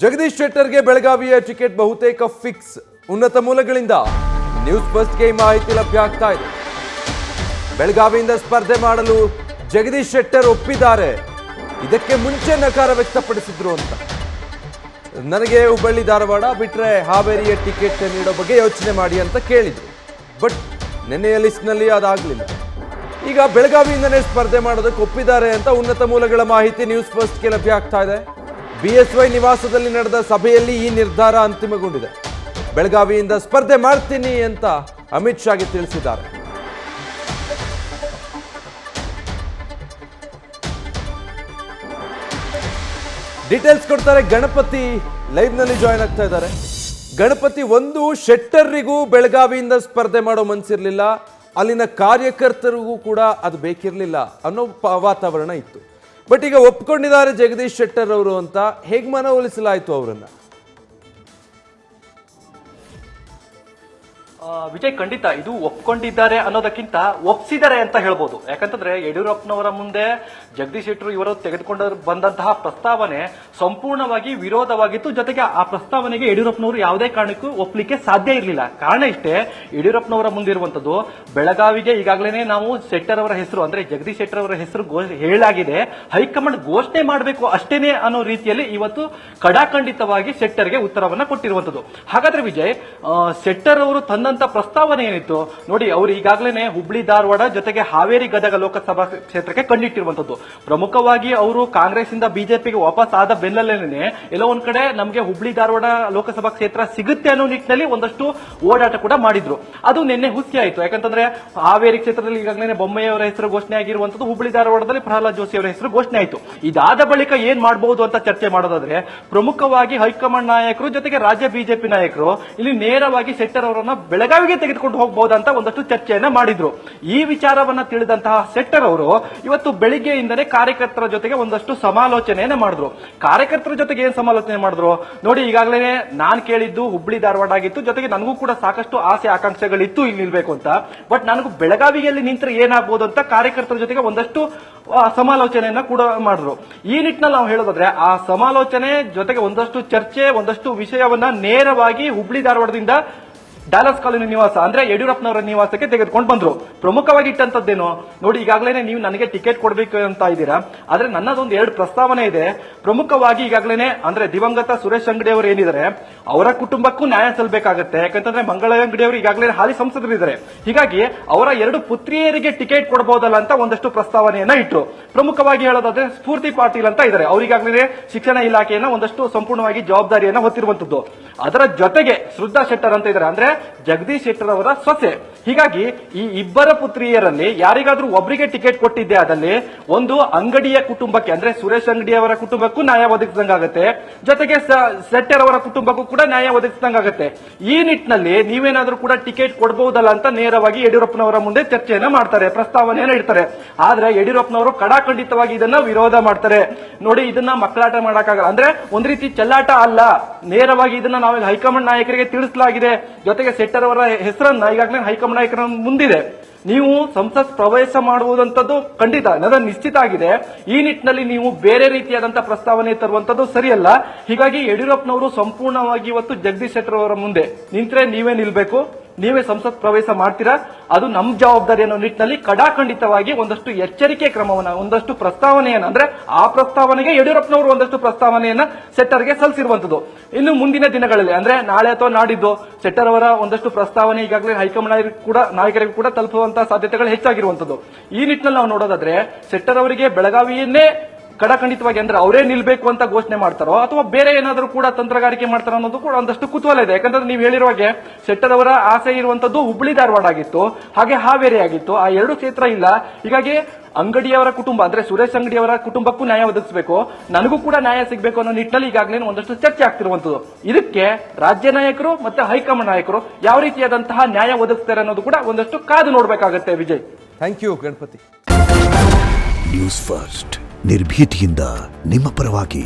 ಜಗದೀಶ್ ಶೆಟ್ಟರ್ಗೆ ಬೆಳಗಾವಿಯ ಟಿಕೆಟ್ ಬಹುತೇಕ ಫಿಕ್ಸ್. ಉನ್ನತ ಮೂಲಗಳಿಂದ ನ್ಯೂಸ್ ಫಸ್ಟ್ಗೆ ಮಾಹಿತಿ ಲಭ್ಯ ಆಗ್ತಾ ಇದೆ. ಬೆಳಗಾವಿಯಿಂದ ಸ್ಪರ್ಧೆ ಮಾಡಲು ಜಗದೀಶ್ ಶೆಟ್ಟರ್ ಒಪ್ಪಿದ್ದಾರೆ. ಇದಕ್ಕೆ ಮುಂಚೆ ನಕಾರ ವ್ಯಕ್ತಪಡಿಸಿದ್ರು ಅಂತ. ನನಗೆ ಹುಬ್ಬಳ್ಳಿ ಧಾರವಾಡ ಬಿಟ್ರೆ ಹಾವೇರಿಯ ಟಿಕೆಟ್ ನೀಡೋ ಬಗ್ಗೆ ಯೋಚನೆ ಮಾಡಿ ಅಂತ ಕೇಳಿದ್ರು. ಬಟ್ ನಿನ್ನೆಯ ಲಿಸ್ಟ್ನಲ್ಲಿ ಅದಾಗಲಿಲ್ಲ. ಈಗ ಬೆಳಗಾವಿಯಿಂದನೇ ಸ್ಪರ್ಧೆ ಮಾಡೋದಕ್ಕೆ ಒಪ್ಪಿದ್ದಾರೆ ಅಂತ ಉನ್ನತ ಮೂಲಗಳ ಮಾಹಿತಿ ನ್ಯೂಸ್ ಫಸ್ಟ್ಗೆ ಲಭ್ಯ ಆಗ್ತಾ ಇದೆ. BSY ನಿವಾಸದಲ್ಲಿ ನಡೆದ ಸಭೆಯಲ್ಲಿ ಈ ನಿರ್ಧಾರ ಅಂತಿಮಗೊಂಡಿದೆ. ಬೆಳಗಾವಿಯಿಂದ ಸ್ಪರ್ಧೆ ಮಾಡ್ತೀನಿ ಅಂತ ಅಮಿತ್ ಶಾಗೆ ತಿಳಿಸಿದ್ದಾರೆ. ಡೀಟೇಲ್ಸ್ ಕೊಡ್ತಾರೆ ಗಣಪತಿ, ಲೈವ್ ನಲ್ಲಿ ಜಾಯ್ನ್ ಆಗ್ತಾ ಇದ್ದಾರೆ. ಗಣಪತಿ, ಒಂದು ಶೆಟ್ಟರ್ರಿಗೂ ಬೆಳಗಾವಿಯಿಂದ ಸ್ಪರ್ಧೆ ಮಾಡೋ ಮನಸ್ಸಿರ್ಲಿಲ್ಲ, ಅಲ್ಲಿನ ಕಾರ್ಯಕರ್ತರಿಗೂ ಕೂಡ ಅದು ಬೇಕಿರಲಿಲ್ಲ ಅನ್ನೋ ವಾತಾವರಣ ಇತ್ತು. ಬಟ್ ಈಗ ಒಪ್ಕೊಂಡಿದ್ದಾರೆ ಜಗದೀಶ್ ಶೆಟ್ಟರ್ ಅವರು ಅಂತ. ಹೇಗೆ ಮನವೊಲಿಸಲಾಯಿತು ಅವರನ್ನ? ವಿಜಯ್, ಖಂಡಿತ ಇದು ಒಪ್ಕೊಂಡಿದ್ದಾರೆ ಅನ್ನೋದಕ್ಕಿಂತ ಒಪ್ಸಿದ್ದಾರೆ ಅಂತ ಹೇಳ್ಬೋದು. ಯಾಕಂತಂದ್ರೆ ಯಡಿಯೂರಪ್ಪನವರ ಮುಂದೆ ಜಗದೀಶ್ ಶೆಟ್ಟರ್ ಇವರು ತೆಗೆದುಕೊಂಡು ಬಂದಂತಹ ಪ್ರಸ್ತಾವನೆ ಸಂಪೂರ್ಣವಾಗಿ ವಿರೋಧವಾಗಿತ್ತು. ಜೊತೆಗೆ ಆ ಪ್ರಸ್ತಾವನೆಗೆ ಯಡಿಯೂರಪ್ಪನವರು ಯಾವುದೇ ಕಾರಣಕ್ಕೂ ಒಪ್ಪಲಿಕ್ಕೆ ಸಾಧ್ಯ ಇರಲಿಲ್ಲ. ಕಾರಣ ಇಷ್ಟೇ, ಯಡಿಯೂರಪ್ಪನವರ ಮುಂದಿರುವಂತದ್ದು ಬೆಳಗಾವಿಗೆ ಈಗಾಗಲೇ ನಾವು ಶೆಟ್ಟರ್ ಅವರ ಹೆಸರು ಅಂದ್ರೆ ಜಗದೀಶ್ ಶೆಟ್ಟರ್ ಅವರ ಹೆಸರು ಹೇಳಾಗಿದೆ, ಹೈಕಮಾಂಡ್ ಘೋಷಣೆ ಮಾಡಬೇಕು ಅಷ್ಟೇನೆ ಅನ್ನೋ ರೀತಿಯಲ್ಲಿ ಇವತ್ತು ಕಡಾಖಂಡಿತವಾಗಿ ಶೆಟ್ಟರ್ಗೆ ಉತ್ತರವನ್ನ ಕೊಟ್ಟಿರುವಂತದ್ದು. ಹಾಗಾದ್ರೆ ವಿಜಯ್, ಶೆಟ್ಟರ್ ಅವರು ತನ್ನ ಪ್ರಸ್ತಾವನೆ ಏನಿತ್ತು ನೋಡಿ, ಅವರು ಈಗಾಗಲೇ ಹುಬ್ಳಿ ಧಾರವಾಡ ಜೊತೆಗೆ ಹಾವೇರಿ ಗದಗ ಲೋಕಸಭಾ ಕ್ಷೇತ್ರಕ್ಕೆ ಕಣ್ಣಿಟ್ಟಿರುವಂತದ್ದು. ಪ್ರಮುಖವಾಗಿ ಅವರು ಕಾಂಗ್ರೆಸ್ ಇಂದ ಬಿಜೆಪಿಗೆ ವಾಪಸ್ ಆದ ಬೆನ್ನಲ್ಲೇನೆ ಎಲ್ಲೋ ಒಂದ್ ಕಡೆ ನಮಗೆ ಹುಬ್ಳಿ ಧಾರವಾಡ ಲೋಕಸಭಾ ಕ್ಷೇತ್ರ ಸಿಗುತ್ತೆ ಅನ್ನೋ ನಿಟ್ಟಿನಲ್ಲಿ ಒಂದಷ್ಟು ಓಡಾಟ ಕೂಡ ಮಾಡಿದ್ರು. ಅದು ನಿನ್ನೆ ಹುಸಿ ಆಯಿತು. ಯಾಕಂತಂದ್ರೆ ಹಾವೇರಿ ಕ್ಷೇತ್ರದಲ್ಲಿ ಈಗಾಗಲೇ ಬೊಮ್ಮಾಯಿ ಅವರ ಹೆಸರು ಘೋಷಣೆ ಆಗಿರುವಂತದ್ದು, ಹುಬ್ಳಿ ಧಾರವಾಡದಲ್ಲಿ ಪ್ರಹ್ಲಾದ್ ಜೋಶಿ ಅವರ ಹೆಸರು ಘೋಷಣೆ ಆಯಿತು. ಇದಾದ ಬಳಿಕ ಏನ್ ಮಾಡಬಹುದು ಅಂತ ಚರ್ಚೆ ಮಾಡೋದಾದ್ರೆ, ಪ್ರಮುಖವಾಗಿ ಹೈಕಮಾಂಡ್ ನಾಯಕರು ಜೊತೆಗೆ ರಾಜ್ಯ ಬಿಜೆಪಿ ನಾಯಕರು ಇಲ್ಲಿ ನೇರವಾಗಿ ಶೆಟ್ಟರ್ ಅವರನ್ನ ಬೆಳಗಾವಿಗೆ ತೆಗೆದುಕೊಂಡು ಹೋಗಬಹುದಂತ ಒಂದಷ್ಟು ಚರ್ಚೆಯನ್ನ ಮಾಡಿದ್ರು. ಈ ವಿಚಾರವನ್ನ ತಿಳಿದಂತಹ ಶೆಟ್ಟರ್ ಅವರು ಇವತ್ತು ಬೆಳಿಗ್ಗೆಯಿಂದಲೇ ಕಾರ್ಯಕರ್ತರ ಜೊತೆಗೆ ಒಂದಷ್ಟು ಸಮಾಲೋಚನೆಯನ್ನ ಮಾಡಿದ್ರು. ಕಾರ್ಯಕರ್ತರ ಜೊತೆಗೆ ಏನ್ ಸಮಾಲೋಚನೆ ಮಾಡಿದ್ರು ನೋಡಿ, ಈಗಾಗಲೇ ನಾನ್ ಕೇಳಿದ್ದು ಹುಬ್ಳಿ ಧಾರವಾಡ ಆಗಿತ್ತು, ಜೊತೆಗೆ ನನಗೂ ಕೂಡ ಸಾಕಷ್ಟು ಆಸೆ ಆಕಾಂಕ್ಷೆಗಳಿತ್ತು ಇಲ್ಲಿ ನಿಲ್ಬೇಕು ಅಂತ. ಬಟ್ ನನಗೂ ಬೆಳಗಾವಿಯಲ್ಲಿ ನಿಂತರೆ ಏನಾಗಬಹುದು ಅಂತ ಕಾರ್ಯಕರ್ತರ ಜೊತೆಗೆ ಒಂದಷ್ಟು ಸಮಾಲೋಚನೆಯನ್ನ ಕೂಡ ಮಾಡಿದ್ರು. ಈ ನಿಟ್ಟಿನಲ್ಲಿ ನಾವು ಹೇಳೋದಾದ್ರೆ, ಆ ಸಮಾಲೋಚನೆ ಜೊತೆಗೆ ಒಂದಷ್ಟು ಚರ್ಚೆ, ಒಂದಷ್ಟು ವಿಷಯವನ್ನ ನೇರವಾಗಿ ಹುಬ್ಳಿ ಧಾರವಾಡದಿಂದ ಡಾಲರ್ಸ್ ಕಾಲೋನಿ ನಿವಾಸ ಅಂದ್ರೆ ಯಡಿಯೂರಪ್ಪನವರ ನಿವಾಸಕ್ಕೆ ತೆಗೆದುಕೊಂಡು ಬಂದ್ರು. ಪ್ರಮುಖವಾಗಿ ಇಟ್ಟಂತದ್ದೇನು ನೋಡಿ, ಈಗಾಗಲೇ ನೀವು ನನಗೆ ಟಿಕೆಟ್ ಕೊಡಬೇಕು ಅಂತ ಇದ್ದೀರಾ, ಆದ್ರೆ ನನ್ನದೊಂದು 2 ಪ್ರಸ್ತಾವನೆ ಇದೆ. ಪ್ರಮುಖವಾಗಿ ಈಗಾಗಲೇ ಅಂದ್ರೆ ದಿವಂಗತ ಸುರೇಶ್ ಅಂಗಡಿ ಅವರು ಏನಿದ್ದಾರೆ, ಅವರ ಕುಟುಂಬಕ್ಕೂ ನ್ಯಾಯ ಸಲ್ಲಬೇಕಾಗತ್ತೆ. ಯಾಕಂತಂದ್ರೆ ಮಂಗಳ ಅಂಗಡಿ ಅವರು ಈಗಾಗಲೇ ಹಾಲಿ ಸಂಸದರಿದ್ದಾರೆ. ಹೀಗಾಗಿ ಅವರ 2 ಪುತ್ರಿಯರಿಗೆ ಟಿಕೆಟ್ ಕೊಡಬಹುದಲ್ಲ ಅಂತ ಒಂದಷ್ಟು ಪ್ರಸ್ತಾವನೆಯನ್ನ ಇಟ್ಟರು. ಪ್ರಮುಖವಾಗಿ ಹೇಳೋದಾದ್ರೆ ಸ್ಫೂರ್ತಿ ಪಾಟೀಲ್ ಅಂತ ಇದ್ದಾರೆ, ಅವರಿಗಾಗಲೇ ಶಿಕ್ಷಣ ಇಲಾಖೆಯನ್ನ ಒಂದಷ್ಟು ಸಂಪೂರ್ಣವಾಗಿ ಜವಾಬ್ದಾರಿಯನ್ನ ಹೊತ್ತಿರುವಂತದ್ದು. ಅದರ ಜೊತೆಗೆ ಶ್ರದ್ಧಾ ಶೆಟ್ಟರ್ ಅಂತ ಇದ್ದಾರೆ, ಅಂದ್ರೆ ಜಗದೀಶ್ ಶೆಟ್ಟರ್ ಅವರ ಸೊಸೆ. ಹೀಗಾಗಿ ಈ ಇಬ್ಬರ ಪುತ್ರಿಯರಲ್ಲಿ ಯಾರಿಗಾದ್ರೂ ಒಬ್ಬರಿಗೆ ಟಿಕೆಟ್ ಕೊಟ್ಟಿದ್ದೆ ಆದಲ್ಲಿ ಒಂದು ಅಂಗಡಿಯ ಕುಟುಂಬಕ್ಕೆ ಅಂದ್ರೆ ಸುರೇಶ್ ಅಂಗಡಿ ಅವರ ಕುಟುಂಬಕ್ಕೂ ನ್ಯಾಯ ಒದಗಿಸಿದಂಗಾಗತ್ತೆ, ಜೊತೆಗೆ ಶೆಟ್ಟರ್ ಅವರ ಕುಟುಂಬಕ್ಕೂ ಕೂಡ ನ್ಯಾಯ ಒದಗಿಸಿದಂಗಾಗತ್ತೆ. ಈ ನಿಟ್ಟಿನಲ್ಲಿ ನೀವೇನಾದ್ರೂ ಕೂಡ ಟಿಕೆಟ್ ಕೊಡಬಹುದಲ್ಲ ಅಂತ ನೇರವಾಗಿ ಯಡಿಯೂರಪ್ಪನವರ ಮುಂದೆ ಚರ್ಚೆಯನ್ನ ಮಾಡ್ತಾರೆ, ಪ್ರಸ್ತಾವನೆಯನ್ನ ಇಡ್ತಾರೆ. ಆದ್ರೆ ಯಡಿಯೂರಪ್ಪನವರು ಕಡಾಖಂಡಿತವಾಗಿ ಇದನ್ನ ವಿರೋಧ ಮಾಡ್ತಾರೆ. ನೋಡಿ, ಇದನ್ನ ಮಕ್ಕಳಾಟ ಮಾಡಕ್ಕಾಗಲ್ಲ, ಅಂದ್ರೆ ಒಂದ್ ರೀತಿ ಚೆಲ್ಲಾಟ ಅಲ್ಲ, ನೇರವಾಗಿ ಇದನ್ನ ನಾವು ಹೈಕಮಾಂಡ್ ನಾಯಕರಿಗೆ ತಿಳಿಸಲಾಗಿದೆ. ಜೊತೆಗೆ ಶೆಟ್ಟರ್ ಅವರ ಹೆಸರನ್ನ ಈಗಾಗಲೇ ಹೈಕಮಾಂಡ್ ನಾಯಕರ ಮುಂದಿದೆ. ನೀವು ಸಂಸತ್ ಪ್ರವೇಶ ಮಾಡುವುದಂತದ್ದು ಖಂಡಿತ ನಿಶ್ಚಿತ ಆಗಿದೆ. ಈ ನಿಟ್ಟಿನಲ್ಲಿ ನೀವು ಬೇರೆ ರೀತಿಯಾದಂತಹ ಪ್ರಸ್ತಾವನೆ ತರುವಂತದ್ದು ಸರಿಯಲ್ಲ. ಹೀಗಾಗಿ ಯಡಿಯೂರಪ್ಪನವರು ಸಂಪೂರ್ಣವಾಗಿ ಇವತ್ತು ಜಗದೀಶ್ ಶೆಟ್ಟರ್ ಅವರ ಮುಂದೆ ನಿಂತ್ರೆ ನೀವೇ ನಿಲ್ಬೇಕು, ನೀವೇ ಸಂಸತ್ ಪ್ರವೇಶ ಮಾಡ್ತೀರಾ, ಅದು ನಮ್ಮ ಜವಾಬ್ದಾರಿ ಅನ್ನೋ ನಿಟ್ಟಿನಲ್ಲಿ ಕಡಾಖಂಡಿತವಾಗಿ ಒಂದಷ್ಟು ಎಚ್ಚರಿಕೆ ಕ್ರಮವನ್ನ, ಒಂದಷ್ಟು ಪ್ರಸ್ತಾವನೆಯನ್ನ ಅಂದ್ರೆ ಆ ಪ್ರಸ್ತಾವನೆಗೆ ಯಡಿಯೂರಪ್ಪನವರು ಒಂದಷ್ಟು ಪ್ರಸ್ತಾವನೆಯನ್ನ ಶೆಟ್ಟರ್ಗೆ ಸಲ್ಲಿಸಿರುವಂತದ್ದು. ಇನ್ನು ಮುಂದಿನ ದಿನಗಳಲ್ಲಿ ಅಂದ್ರೆ ನಾಳೆ ಅಥವಾ ನಾಡಿದ್ದು ಶೆಟ್ಟರ್ ಅವರ ಒಂದಷ್ಟು ಪ್ರಸ್ತಾವನೆ ಈಗಾಗಲೇ ಹೈಕಮಾಂಡ್ ನಾಯಕರಿಗೂ ಕೂಡ ತಲುಪುವಂತಹ ಸಾಧ್ಯತೆಗಳು ಹೆಚ್ಚಾಗಿರುವಂತದ್ದು. ಈ ನಿಟ್ಟಿನಲ್ಲಿ ನಾವು ನೋಡೋದಾದ್ರೆ, ಶೆಟ್ಟರ್ ಅವರಿಗೆ ಬೆಳಗಾವಿಯನ್ನೇ ಕಡಾಖಂಡಿತವಾಗಿ ಅಂದ್ರೆ ಅವರೇ ನಿಲ್ಬೇಕು ಅಂತ ಘೋಷಣೆ ಮಾಡ್ತಾರೋ ಅಥವಾ ಬೇರೆ ಏನಾದರೂ ಕೂಡ ತಂತ್ರಗಾರಿಕೆ ಮಾಡ್ತಾರೋ ಅನ್ನೋದು ಕೂಡ ಒಂದಷ್ಟು ಕುತೂಹಲ ಇದೆ. ಯಾಕಂದ್ರೆ ನೀವು ಹೇಳಿರುವ ಹಾಗೆ ಶೆಟ್ಟರ್ ಅವರ ಆಸೆ ಇರುವಂತದ್ದು ಹುಬ್ಳಿ ಧಾರವಾಡ ಆಗಿತ್ತು, ಹಾಗೆ ಹಾವೇರಿ ಆಗಿತ್ತು, ಆ 2 ಕ್ಷೇತ್ರ ಇಲ್ಲ. ಹೀಗಾಗಿ ಅಂಗಡಿಯವರ ಕುಟುಂಬ ಅಂದ್ರೆ ಸುರೇಶ್ ಅಂಗಡಿಯವರ ಕುಟುಂಬಕ್ಕೂ ನ್ಯಾಯ ಒದಗಿಸಬೇಕು, ನನಗೂ ಕೂಡ ನ್ಯಾಯ ಸಿಗಬೇಕು ಅನ್ನೋ ನಿಟ್ಟಿನಲ್ಲಿ ಈಗಾಗಲೇ ಒಂದಷ್ಟು ಚರ್ಚೆ ಆಗ್ತಿರುವಂತದ್ದು. ಇದಕ್ಕೆ ರಾಜ್ಯ ನಾಯಕರು ಮತ್ತೆ ಹೈಕಮಾಂಡ್ ನಾಯಕರು ಯಾವ ರೀತಿಯಾದಂತಹ ನ್ಯಾಯ ಒದಗಿಸ್ತಾರೆ ಅನ್ನೋದು ಕೂಡ ಒಂದಷ್ಟು ಕಾದು ನೋಡಬೇಕಾಗತ್ತೆ. Vijay, thank you Ganapati. News first ನಿರ್ಭೀತಿಯಿಂದ ನಿಮ್ಮ ಪರವಾಗಿ.